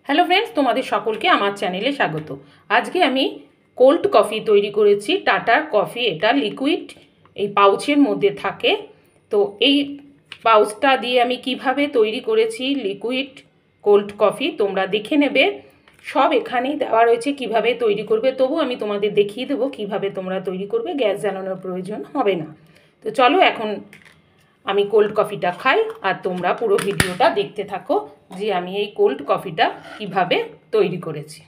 Hello friends, তোমাদের সকলকে আমার চ্যানেলে স্বাগত। আজকে আমি কোল্ড কফি তৈরি করেছি। টাটার কফি, এটা লিকুইড এই পাউচের মধ্যে থাকে। তো এই পাউচটা দিয়ে আমি কিভাবে তৈরি করেছি লিকুইড কোল্ড কফি তোমরা দেখে নেবে। সব এখানেই দেওয়া রয়েছে কিভাবে তৈরি করবে, তবু আমি তোমাদের দেখিয়ে দেবো কিভাবে তোমরা তৈরি করবে, গ্যাস জ্বালানোর প্রয়োজন হবে না। তো চলো এখন আমি কোল্ড কফিটা খাই আর তোমরা পুরো ভিডিওটা দেখতে থাকো যে আমি এই কোল্ড কফিটা কিভাবে তৈরি করেছি।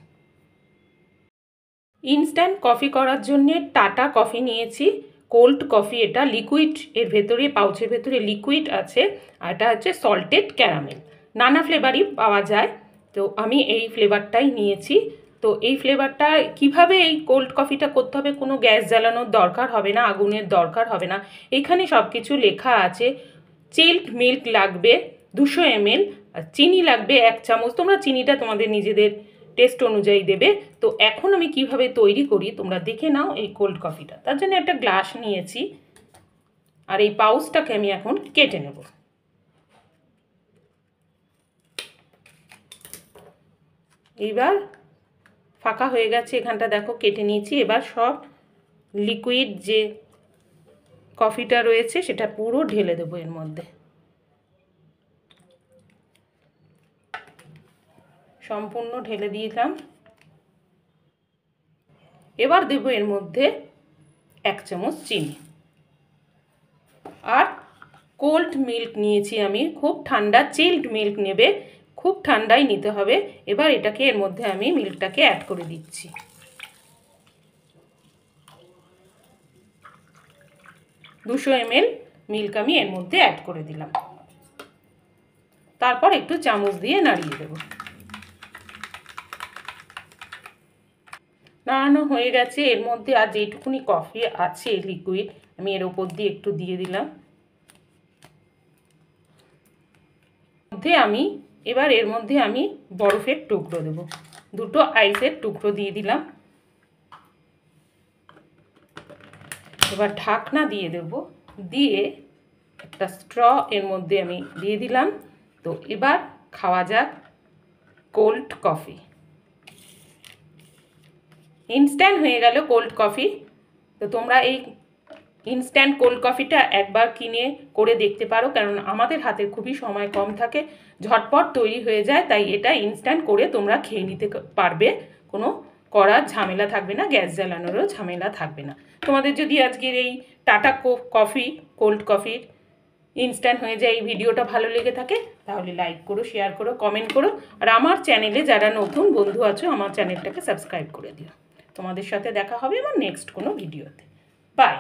ইনস্ট্যান্ট কফি করার জন্য টাটা কফি নিয়েছি। কোল্ড কফি, এটা লিকুইড, এর ভেতরে পাউচের ভেতরে লিকুইড আছে। আর এটা হচ্ছে সল্টেড ক্যারামেল, নানা ফ্লেভারই পাওয়া যায়। তো আমি এই ফ্লেভারটাই নিয়েছি। তো এই ফ্লেভারটা কিভাবে এই কোল্ড কফিটা করতে হবে, কোনো গ্যাস জ্বালানোর দরকার হবে না, আগুনের দরকার হবে না। এখানে সব কিছু লেখা আছে। চিল্ড মিল্ক লাগবে 200 ml, আর চিনি লাগবে 1 চামচ। তোমরা চিনিটা তোমাদের নিজেদের টেস্ট অনুযায়ী দেবে। তো এখন আমি কিভাবে তৈরি করি তোমরা দেখে নাও এই কোল্ড কফিটা। তার জন্য একটা গ্লাস নিয়েছি আর এই পাউচটাকে আমি এখন কেটে নেব। এইবার ফাঁকা হয়ে গেছে, এখানটা দেখো কেটে নিয়েছি। এবার সব লিকুইড যে কফিটা রয়েছে সেটা পুরো ঢেলে দেবো এর মধ্যে। সম্পূর্ণ ঢেলে দিলাম। এবার দেব এর মধ্যে 1 চামচ চিনি আর কোল্ড মিল্ক নিয়েছি আমি। খুব ঠান্ডা চিল্ড মিল্ক নেবে, খুব ঠান্ডাই নিতে হবে। এবার এটাকে এর মধ্যে আমি মিল্কটাকে অ্যাড করে দিচ্ছি। দুশো ml মিল্ক আমি এর মধ্যে অ্যাড করে দিলাম। তারপর একটু চামচ দিয়ে নাড়িয়ে দেব। নাড়ানো হয়ে গেছে। এর মধ্যে আর যেটুকুনি কফি আছে লিকুইড আমি এর ওপর দিয়ে একটু দিয়ে দিলাম। এবার এর মধ্যে আমি বরফের টুকরো দেব, 2টো আইসের টুকরো দিয়ে দিলাম। এবার ঢাকনা দিয়ে দেব, দিয়ে একটা স্ট্র এর মধ্যে আমি দিয়ে দিলাম। তো এবার খাওয়া যাক কোল্ড কফি। ইনস্ট্যান্ট হয়ে গেল কোল্ড কফি। তো তোমরা এই ইনস্ট্যান্ট কোল্ড কফিটা একবার কিনে করে দেখতে পারো, কারণ আমাদের হাতে খুবই সময় কম থাকে, ঝটপট তৈরি হয়ে যায়। তাই এটা ইনস্ট্যান্ট করে তোমরা খেয়ে নিতে পারবে, কোনো করার ঝামেলা থাকবে না, গ্যাস জ্বালানোরও ঝামেলা থাকবে না। তোমাদের যদি আজকের এই টাটা কফি কোল্ড কফির ইনস্ট্যান্ট হয়ে যায় এই ভিডিওটা ভালো লেগে থাকে, তাহলে লাইক করো, শেয়ার করো, কমেন্ট করো। আর আমার চ্যানেলে যারা নতুন বন্ধু আছো আমার চ্যানেলটাকে সাবস্ক্রাইব করে দিও। তোমাদের সাথে দেখা হবে আমার নেক্সট কোনো ভিডিওতে। বাই।